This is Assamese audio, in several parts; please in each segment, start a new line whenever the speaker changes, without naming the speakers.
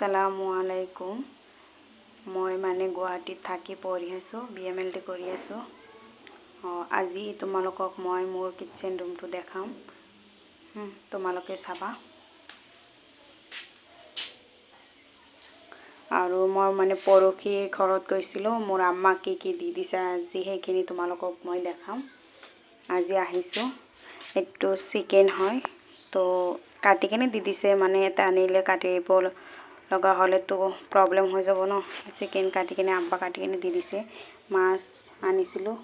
আসসালামু আলাইকুম। মই মানে গুৱাহাটীত থাকি পঢ়ি আছোঁ, BMLT কৰি আছোঁ। আজি তোমালোকক মই মোৰ কিটচেন ৰুমটো দেখাম, তোমালোকে চাবা। আৰু মই মানে পৰহি ঘৰত গৈছিলোঁ, মোৰ আম্মাক কি দি দিছে আজি সেইখিনি তোমালোকক মই দেখাম। আজি আহিছোঁ, এইটো চিকেন হয়, তো কাটি কিনে দি দিছে, মানে এটা আনিলে কাটিব লগা হ'লেতো প্ৰব্লেম হৈ যাব ন। চিকেন কাটি কিনে আব্বা কাটি কিনে দি দিছে। মাছ আনিছিলোঁ,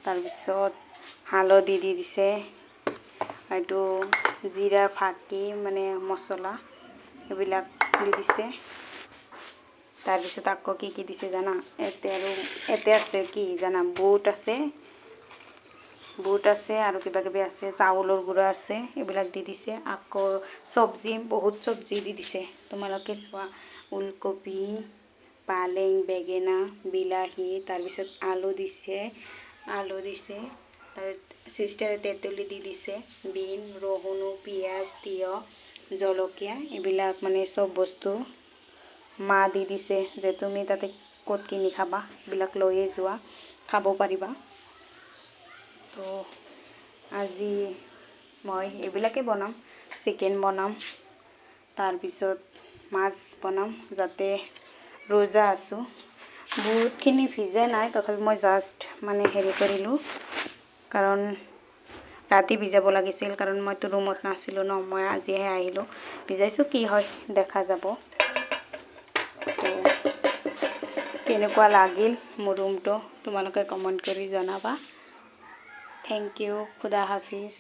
তাৰপিছত হালধি দি দিছে, এইটো জিৰা ফাকি মানে মছলা এইবিলাক দি দিছে। তাৰপিছত আকৌ কি দিছে জানা, এতে আছে কি জানা, বুট আছে আৰু কিবা কিবি আছে, চাউলৰ গুড়া আছে, এইবিলাক দি দিছে। আকৌ চব্জি, বহুত চব্জি দি দিছে, তোমালোকে চোৱা। ওলকবি, পালেং, বেঙেনা, বিলাহী, তাৰপিছত আলু দিছে, তাৰ চিষ্টাৰে তেঁতুলি দি দিছে, বিন, ৰহুন, পিঁয়াজ, তিয়ঁহ, জলকীয়া, এইবিলাক মানে চব বস্তু মা দি দিছে, যে তুমি তাতে ক'ত কিনি খাবা, এইবিলাক লৈয়ে যোৱা, খাব পাৰিবা। তো আজি মই এইবিলাকে বনাম, চিকেন বনাম, তাৰপিছত মাছ বনাম, যাতে ৰোজা আছোঁ। বহুতখিনি ভিজা নাই, তথাপি মই জাষ্ট মানে হেৰি কৰিলোঁ, কাৰণ ৰাতি ভিজাব লাগিছিল, কাৰণ মইতো ৰুমত নাছিলোঁ ন, মই আজিহে আহিলোঁ। ভিজাইছোঁ, কি হয় দেখা যাব। তো কেনেকুৱা লাগিল মোৰ ৰুমটো তোমালোকে কমেণ্ট কৰি জনাবা। থেংক ইউ, খুদা হাফিজ।